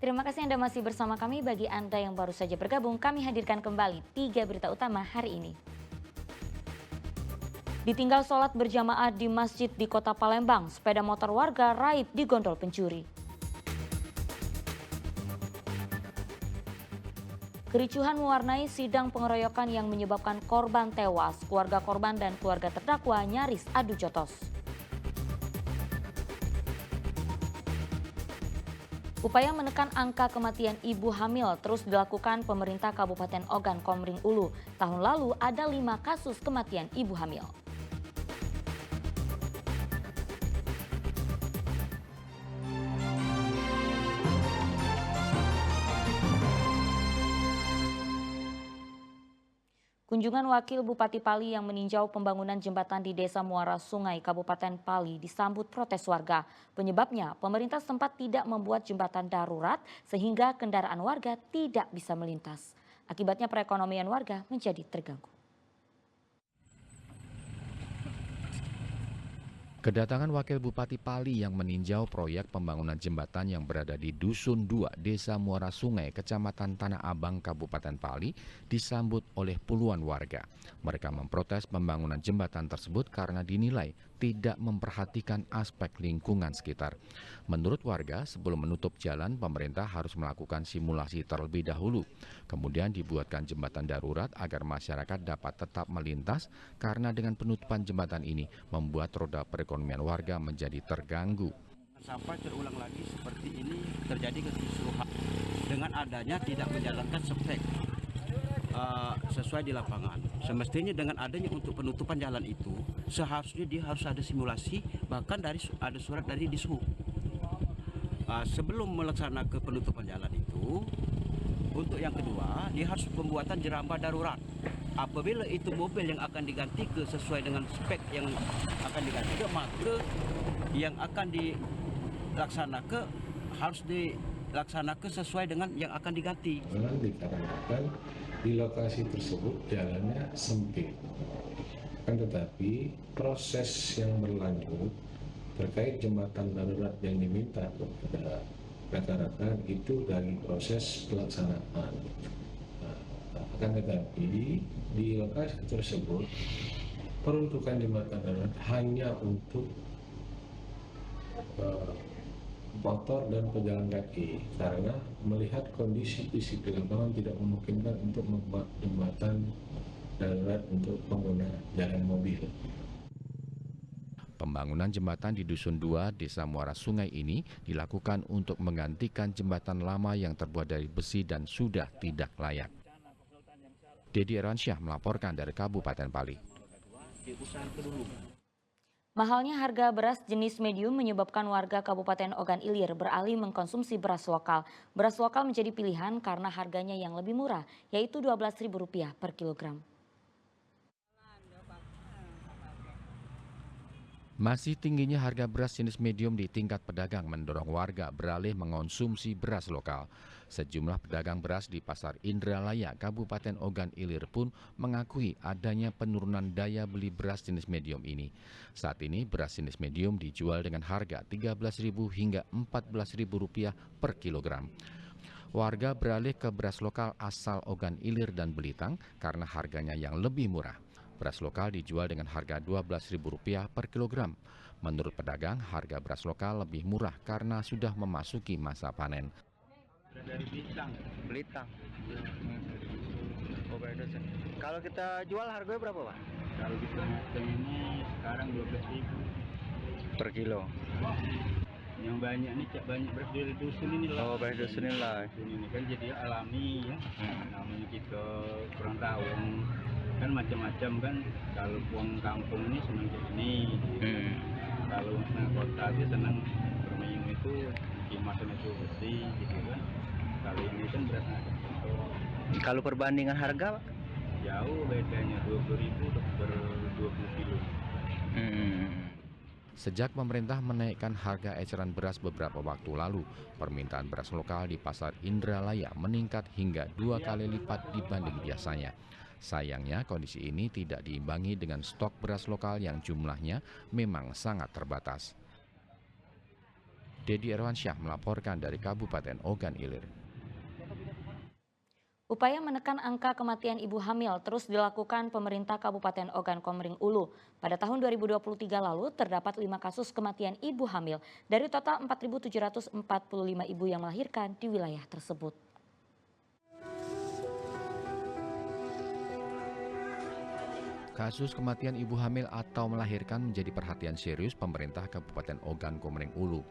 Terima kasih Anda masih bersama kami. Bagi Anda yang baru saja bergabung, kami hadirkan kembali 3 berita utama hari ini. Ditinggal sholat berjamaah di masjid di kota Palembang, sepeda motor warga raib di gondol pencuri. Kericuhan mewarnai sidang pengeroyokan yang menyebabkan korban tewas. Keluarga korban dan keluarga terdakwa nyaris adu jotos. Upaya menekan angka kematian ibu hamil terus dilakukan pemerintah Kabupaten Ogan Komering Ulu. Tahun lalu ada 5 kasus kematian ibu hamil. Kunjungan Wakil Bupati Pali yang meninjau pembangunan jembatan di Desa Muara Sungai, Kabupaten Pali disambut protes warga. Penyebabnya, pemerintah sempat tidak membuat jembatan darurat sehingga kendaraan warga tidak bisa melintas. Akibatnya perekonomian warga menjadi terganggu. Kedatangan Wakil Bupati Pali yang meninjau proyek pembangunan jembatan yang berada di Dusun 2, Desa Muara Sungai, Kecamatan Tanah Abang, Kabupaten Pali, disambut oleh puluhan warga. Mereka memprotes pembangunan jembatan tersebut karena dinilai tidak memperhatikan aspek lingkungan sekitar. Menurut warga, sebelum menutup jalan, pemerintah harus melakukan simulasi terlebih dahulu. Kemudian dibuatkan jembatan darurat agar masyarakat dapat tetap melintas karena dengan penutupan jembatan ini membuat roda perekonomian warga menjadi terganggu. Sampai terulang lagi seperti ini terjadi kekisruhan dengan adanya tidak menjalankan spek sesuai di lapangan. Semestinya dengan adanya untuk penutupan jalan itu seharusnya dia harus ada simulasi, bahkan ada surat dari Dishub. Sebelum melaksanakan penutupan jalan itu, untuk yang kedua dia harus pembuatan jerambah darurat. Apabila itu mobil yang akan diganti ke sesuai dengan spek yang akan diganti ke, maka yang akan dilaksanakan harus dilaksanakan sesuai dengan yang akan diganti. Memang dikarenakan di lokasi tersebut jalannya sempit, kan tetapi proses yang berlanjut terkait jembatan darurat yang diminta kepada rekan-rekan itu dari proses pelaksanaan. Akan tetapi di lokasi tersebut peruntukan jembatan darurat hanya untuk motor dan pejalan kaki, karena melihat kondisi fisik di lapangan tidak memungkinkan untuk membuat jembatan darurat untuk pengguna jalan mobil. Pembangunan jembatan di Dusun 2, Desa Muara Sungai ini dilakukan untuk menggantikan jembatan lama yang terbuat dari besi dan sudah tidak layak. Dedi Eransyah melaporkan dari Kabupaten Pali. Mahalnya harga beras jenis medium menyebabkan warga Kabupaten Ogan Ilir beralih mengkonsumsi beras lokal. Beras lokal menjadi pilihan karena harganya yang lebih murah, yaitu Rp12.000 per kilogram. Masih tingginya harga beras jenis medium di tingkat pedagang mendorong warga beralih mengonsumsi beras lokal. Sejumlah pedagang beras di Pasar Indralaya, Kabupaten Ogan Ilir pun mengakui adanya penurunan daya beli beras jenis medium ini. Saat ini beras jenis medium dijual dengan harga Rp13.000 hingga Rp14.000 per kilogram. Warga beralih ke beras lokal asal Ogan Ilir dan Belitang karena harganya yang lebih murah. Beras lokal dijual dengan harga Rp12.000 per kilogram. Menurut pedagang, harga beras lokal lebih murah karena sudah memasuki masa panen. Dari Belitang. Oh, kalau kita jual harganya berapa, Pak? Kalau kita macam ini sekarang 12.000 Per kilo. Yang banyak nih, banyak beras dari dusun ini lah. Oh, beras dusun ini lah. Dusun ini kan jadi alami ya. Namanya kita kurang tahu. Kan macam-macam kan, kalau puang kampung ini senang ini, kalau kota dia senang bermain itu kimasan itu bersih gitu kan. Kalau ini kan beras ada. Kalau perbandingan harga, Pak? Jauh bedanya, 20.000 per 20 kilo. Sejak pemerintah menaikkan harga eceran beras beberapa waktu lalu, permintaan beras lokal di Pasar Indralaya meningkat hingga 2 kali lipat dibanding biasanya. Sayangnya kondisi ini tidak diimbangi dengan stok beras lokal yang jumlahnya memang sangat terbatas. Dedi Irwansyah melaporkan dari Kabupaten Ogan Ilir. Upaya menekan angka kematian ibu hamil terus dilakukan pemerintah Kabupaten Ogan Komering Ulu. Pada tahun 2023 lalu terdapat 5 kasus kematian ibu hamil dari total 4.745 ibu yang melahirkan di wilayah tersebut. Kasus kematian ibu hamil atau melahirkan menjadi perhatian serius pemerintah Kabupaten Ogan Komering Ulu.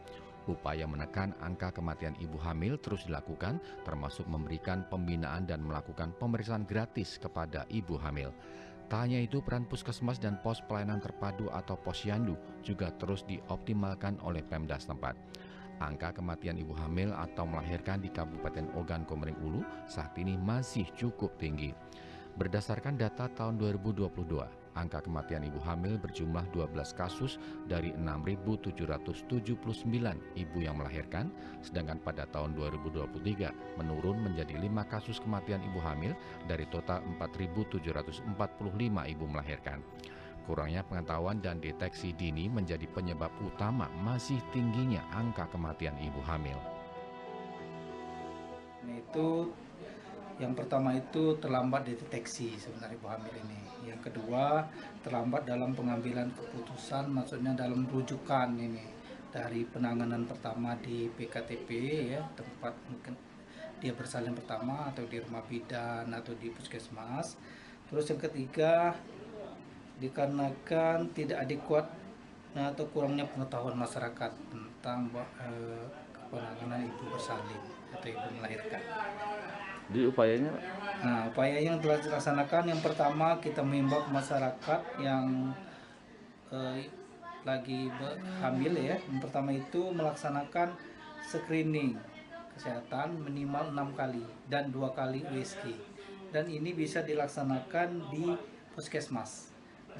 Upaya menekan angka kematian ibu hamil terus dilakukan, termasuk memberikan pembinaan dan melakukan pemeriksaan gratis kepada ibu hamil. Tak hanya itu, peran puskesmas dan pos pelayanan terpadu atau posyandu juga terus dioptimalkan oleh Pemda setempat. Angka kematian ibu hamil atau melahirkan di Kabupaten Ogan Komering Ulu saat ini masih cukup tinggi. Berdasarkan data tahun 2022, angka kematian ibu hamil berjumlah 12 kasus dari 6.779 ibu yang melahirkan, sedangkan pada tahun 2023 menurun menjadi 5 kasus kematian ibu hamil dari total 4.745 ibu melahirkan. Kurangnya pengetahuan dan deteksi dini menjadi penyebab utama masih tingginya angka kematian ibu hamil. Yang pertama itu terlambat deteksi sebenarnya ibu hamil ini. Yang kedua, terlambat dalam pengambilan keputusan, maksudnya dalam rujukan ini. Dari penanganan pertama di PKTP ya, tempat mungkin dia bersalin pertama atau di rumah bidan atau di puskesmas. Terus yang ketiga, dikarenakan tidak adekuat atau kurangnya pengetahuan masyarakat tentang penanganan ibu bersalin atau ibu melahirkan. Di upayanya? Nah, upaya yang telah dilaksanakan yang pertama kita mengimbau masyarakat yang lagi hamil ya. Yang pertama itu melaksanakan screening kesehatan minimal 6 kali dan 2 kali USG. Dan ini bisa dilaksanakan di puskesmas.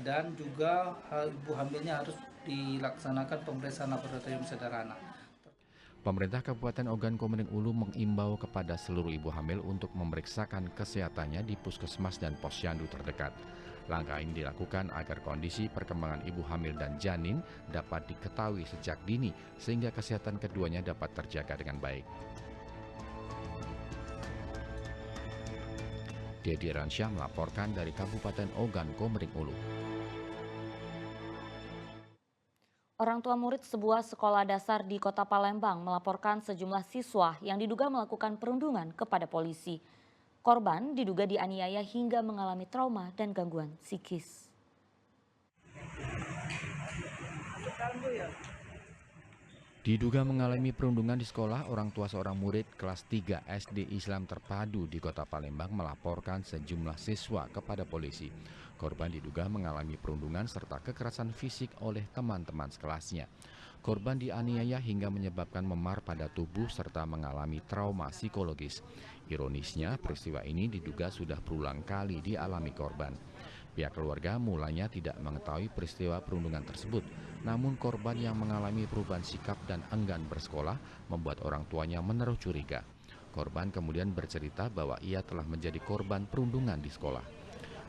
Dan juga ibu hamilnya harus dilaksanakan pemeriksaan laboratorium sederhana. Pemerintah Kabupaten Ogan Komering Ulu mengimbau kepada seluruh ibu hamil untuk memeriksakan kesehatannya di puskesmas dan posyandu terdekat. Langkah ini dilakukan agar kondisi perkembangan ibu hamil dan janin dapat diketahui sejak dini sehingga kesehatan keduanya dapat terjaga dengan baik. Dedi Irwansyah melaporkan dari Kabupaten Ogan Komering Ulu. Orang tua murid sebuah sekolah dasar di Kota Palembang melaporkan sejumlah siswa yang diduga melakukan perundungan kepada polisi. Korban diduga dianiaya hingga mengalami trauma dan gangguan psikis. Diduga mengalami perundungan di sekolah, orang tua seorang murid kelas 3 SD Islam Terpadu di Kota Palembang melaporkan sejumlah siswa kepada polisi. Korban diduga mengalami perundungan serta kekerasan fisik oleh teman-teman sekelasnya. Korban dianiaya hingga menyebabkan memar pada tubuh serta mengalami trauma psikologis. Ironisnya, peristiwa ini diduga sudah berulang kali dialami korban. Pihak keluarga mulanya tidak mengetahui peristiwa perundungan tersebut, namun korban yang mengalami perubahan sikap dan enggan bersekolah membuat orang tuanya menaruh curiga. Korban kemudian bercerita bahwa ia telah menjadi korban perundungan di sekolah.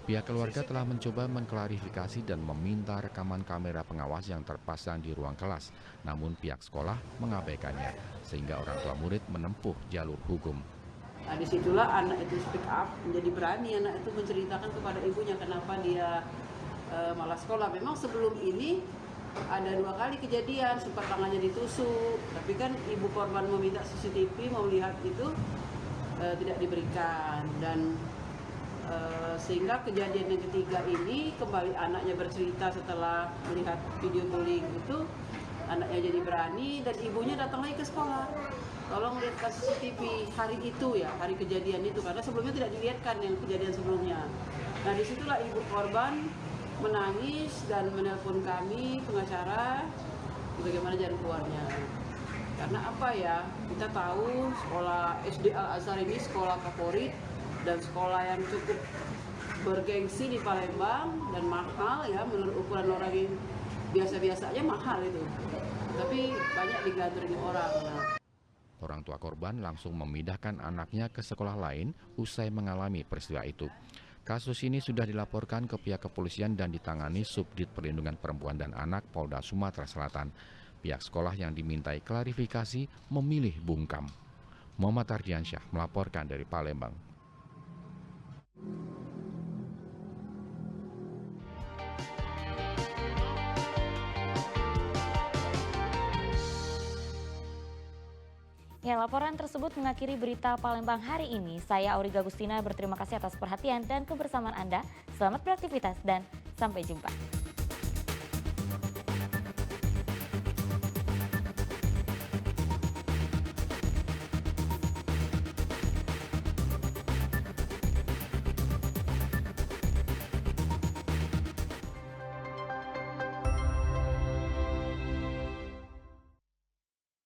Pihak keluarga telah mencoba mengklarifikasi dan meminta rekaman kamera pengawas yang terpasang di ruang kelas, namun pihak sekolah mengabaikannya, sehingga orang tua murid menempuh jalur hukum. Nah, disitulah anak itu speak up, menjadi berani anak itu menceritakan kepada ibunya kenapa dia malas sekolah. Memang sebelum ini ada 2 kali kejadian, sempat tangannya ditusuk, tapi kan ibu korban meminta CCTV, mau lihat itu tidak diberikan. Dan sehingga kejadian yang ketiga ini kembali anaknya bercerita setelah melihat video bullying itu, anaknya jadi berani dan ibunya datang lagi ke sekolah. Tolong lihat CCTV hari itu ya, hari kejadian itu, karena sebelumnya tidak dilihatkan yang kejadian sebelumnya. Nah, disitulah ibu korban menangis dan menelpon kami pengacara bagaimana jalan keluarnya. Karena apa ya, kita tahu sekolah SD Al Azhar ini sekolah favorit dan sekolah yang cukup bergengsi di Palembang dan mahal ya, menurut ukuran orang yang biasa-biasa aja mahal itu. Tapi banyak digandrungi orang. Nah. Orang tua korban langsung memindahkan anaknya ke sekolah lain usai mengalami peristiwa itu. Kasus ini sudah dilaporkan ke pihak kepolisian dan ditangani Subdit Perlindungan Perempuan dan Anak Polda Sumatera Selatan. Pihak sekolah yang dimintai klarifikasi memilih bungkam. Muhammad Ardiansyah melaporkan dari Palembang. Ya, laporan tersebut mengakhiri berita Palembang hari ini. Saya Auriga Gustina berterima kasih atas perhatian dan kebersamaan Anda. Selamat beraktivitas dan sampai jumpa.